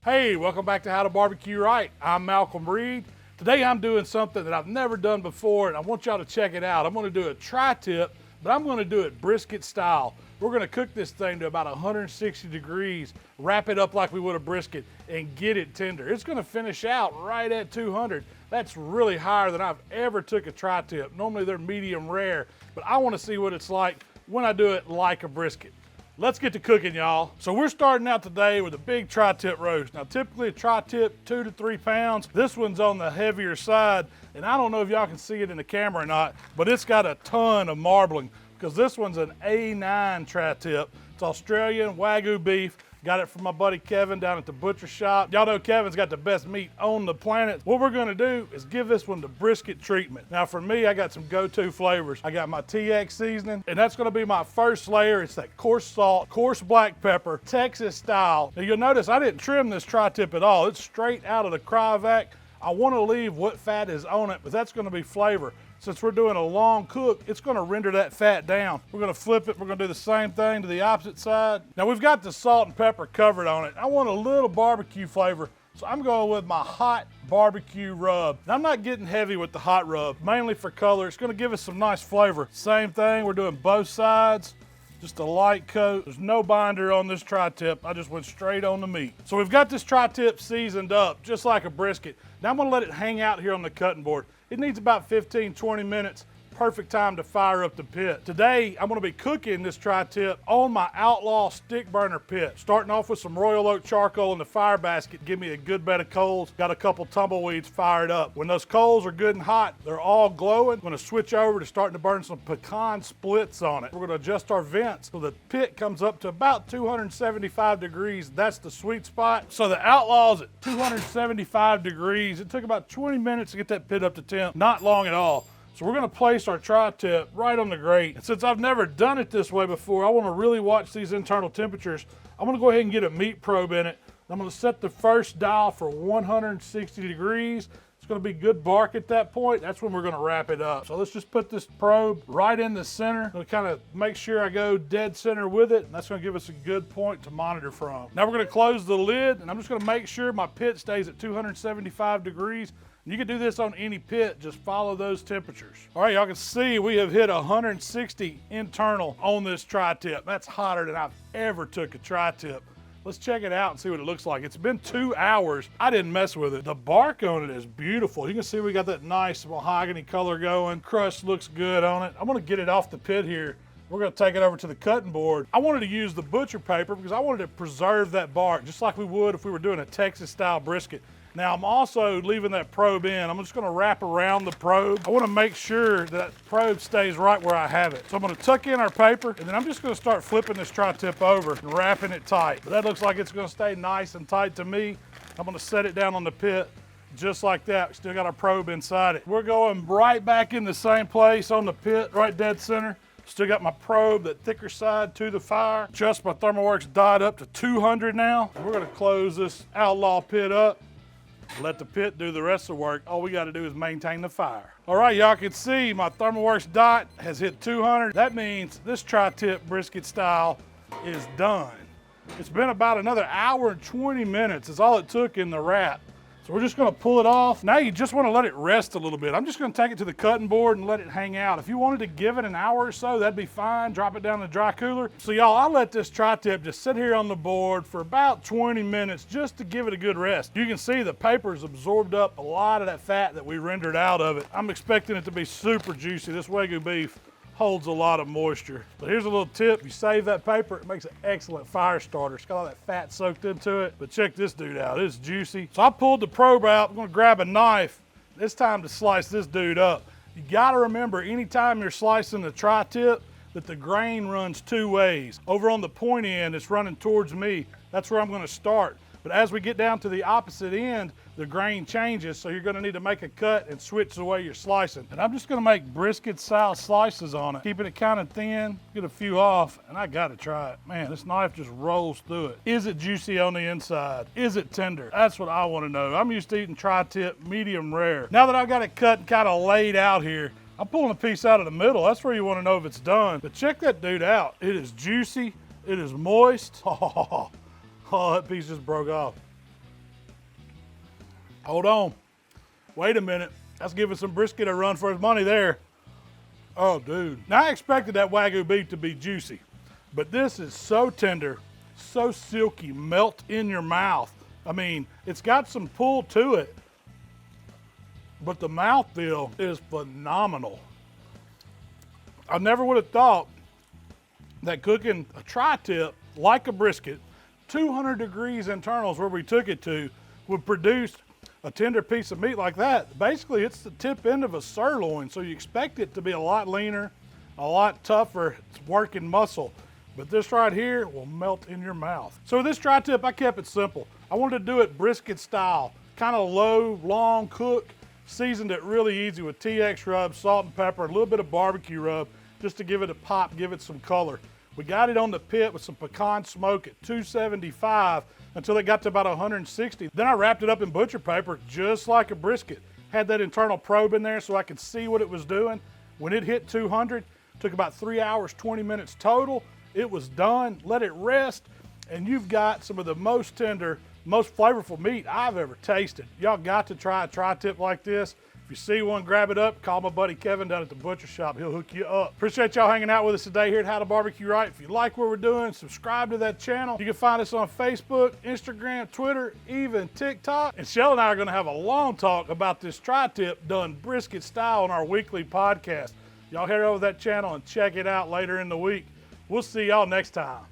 Hey, welcome back to How to Barbecue Right. I'm Malcolm Reed. Today I'm doing something that I've never done before and I want y'all to check it out. I'm gonna do a tri-tip, but I'm gonna do it brisket style. We're gonna cook this thing to about 160 degrees, wrap it up like we would a brisket and get it tender. It's gonna finish out right at 200. That's really higher than I've ever took a tri-tip. Normally they're medium rare, but I wanna see what it's like when I do it like a brisket. Let's get to cooking, y'all. So we're starting out today with a big tri-tip roast. Now typically a tri-tip 2 to 3 pounds. This one's on the heavier side, and I don't know if y'all can see it in the camera or not, but it's got a ton of marbling because this one's an A9 tri-tip. It's Australian Wagyu beef. Got it from my buddy Kevin down at the butcher shop. Y'all know Kevin's got the best meat on the planet. What we're gonna do is give this one the brisket treatment. Now for me, I got some go-to flavors. I got my TX seasoning, and that's gonna be my first layer. It's that coarse salt, coarse black pepper, Texas style. Now you'll notice I didn't trim this tri-tip at all. It's straight out of the cryovac. I wanna leave what fat is on it, but that's gonna be flavor. Since we're doing a long cook, it's gonna render that fat down. We're gonna flip it, we're gonna do the same thing to the opposite side. Now we've got the salt and pepper covered on it. I want a little barbecue flavor, so I'm going with my hot barbecue rub. Now I'm not getting heavy with the hot rub, mainly for color. It's gonna give us some nice flavor. Same thing, we're doing both sides. Just a light coat. There's no binder on this tri-tip. I just went straight on the meat. So we've got this tri-tip seasoned up, just like a brisket. Now I'm gonna let it hang out here on the cutting board. It needs about 15, 20 minutes. Perfect time to fire up the pit. Today, I'm gonna be cooking this tri-tip on my Outlaw stick burner pit. Starting off with some Royal Oak charcoal in the fire basket. Give me a good bed of coals. Got a couple tumbleweeds fired up. When those coals are good and hot, they're all glowing. I'm gonna switch over to starting to burn some pecan splits on it. We're gonna adjust our vents so the pit comes up to about 275 degrees. That's the sweet spot. So the Outlaw's at 275 degrees. It took about 20 minutes to get that pit up to temp. Not long at all. So we're gonna place our tri-tip right on the grate. And since I've never done it this way before, I wanna really watch these internal temperatures. I'm gonna go ahead and get a meat probe in it. I'm gonna set the first dial for 160 degrees. It's gonna be good bark at that point. That's when we're gonna wrap it up. So let's just put this probe right in the center. I'm gonna kind of make sure I go dead center with it, and that's gonna give us a good point to monitor from. Now we're gonna close the lid, and I'm just gonna make sure my pit stays at 275 degrees. You can do this on any pit, just follow those temperatures. All right, y'all can see we have hit 160 internal on this tri-tip. That's hotter than I've ever took a tri-tip. Let's check it out and see what it looks like. It's been 2 hours. I didn't mess with it. The bark on it is beautiful. You can see we got that nice mahogany color going. Crust looks good on it. I'm gonna get it off the pit here. We're gonna take it over to the cutting board. I wanted to use the butcher paper because I wanted to preserve that bark just like we would if we were doing a Texas style brisket. Now I'm also leaving that probe in. I'm just gonna wrap around the probe. I wanna make sure that probe stays right where I have it. So I'm gonna tuck in our paper, and then I'm just gonna start flipping this tri-tip over and wrapping it tight. But that looks like it's gonna stay nice and tight to me. I'm gonna set it down on the pit just like that. We still got our probe inside it. We're going right back in the same place on the pit, right dead center. Still got my probe, that thicker side to the fire. Adjust my ThermalWorks dot up to 200 now. We're gonna close this Outlaw pit up. Let the pit do the rest of the work. All we got to do is maintain the fire. All right, y'all can see my ThermalWorks dot has hit 200. That means this tri-tip brisket style is done. It's been about another hour and 20 minutes is all it took in the wrap. So we're just gonna pull it off. Now you just wanna let it rest a little bit. I'm just gonna take it to the cutting board and let it hang out. If you wanted to give it an hour or so, that'd be fine. Drop it down in the dry cooler. So y'all, I let this tri-tip just sit here on the board for about 20 minutes just to give it a good rest. You can see the paper's absorbed up a lot of that fat that we rendered out of it. I'm expecting it to be super juicy. This Wagyu beef holds a lot of moisture. But here's a little tip. You save that paper, it makes an excellent fire starter. It's got all that fat soaked into it. But check this dude out, it's juicy. So I pulled the probe out. I'm gonna grab a knife. It's time to slice this dude up. You gotta remember, anytime you're slicing the tri-tip, that the grain runs 2 ways. Over on the point end, it's running towards me. That's where I'm gonna start. But as we get down to the opposite end, the grain changes, so you're gonna need to make a cut and switch the way you're slicing. And I'm just gonna make brisket style slices on it, keeping it kind of thin, get a few off, and I gotta try it. Man, this knife just rolls through it. Is it juicy on the inside? Is it tender? That's what I wanna know. I'm used to eating tri-tip medium rare. Now that I've got it cut and kind of laid out here, I'm pulling a piece out of the middle. That's where you wanna know if it's done. But check that dude out. It is juicy, it is moist. Oh, that piece just broke off. Hold on. Wait a minute. That's giving some brisket a run for his money there. Oh, dude. Now, I expected that Wagyu beef to be juicy, but this is so tender, so silky, melt in your mouth. I mean, it's got some pull to it, but the mouthfeel is phenomenal. I never would have thought that cooking a tri-tip like a brisket, 200 degrees internals where we took it to, would produce a tender piece of meat like that. Basically, it's the tip end of a sirloin, so you expect it to be a lot leaner, a lot tougher. It's working muscle. But this right here will melt in your mouth. So with this tri-tip, I kept it simple. I wanted to do it brisket style, kind of low, long cook, seasoned it really easy with TX rub, salt and pepper, a little bit of barbecue rub, just to give it a pop, give it some color. We got it on the pit with some pecan smoke at 275 until it got to about 160. Then I wrapped it up in butcher paper just like a brisket. Had that internal probe in there so I could see what it was doing. When it hit 200, took about 3 hours, 20 minutes total. It was done, let it rest, and you've got some of the most tender, most flavorful meat I've ever tasted. Y'all got to try a tri-tip like this. If you see one, grab it up, call my buddy Kevin down at the butcher shop. He'll hook you up. Appreciate y'all hanging out with us today here at How to Barbecue Right. If you like what we're doing, subscribe to that channel. You can find us on Facebook, Instagram, Twitter, even TikTok. And Shell and I are gonna have a long talk about this tri-tip done brisket style on our weekly podcast. Y'all head over to that channel and check it out later in the week. We'll see y'all next time.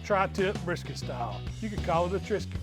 Tri-tip brisket style. You can call it a Trisket.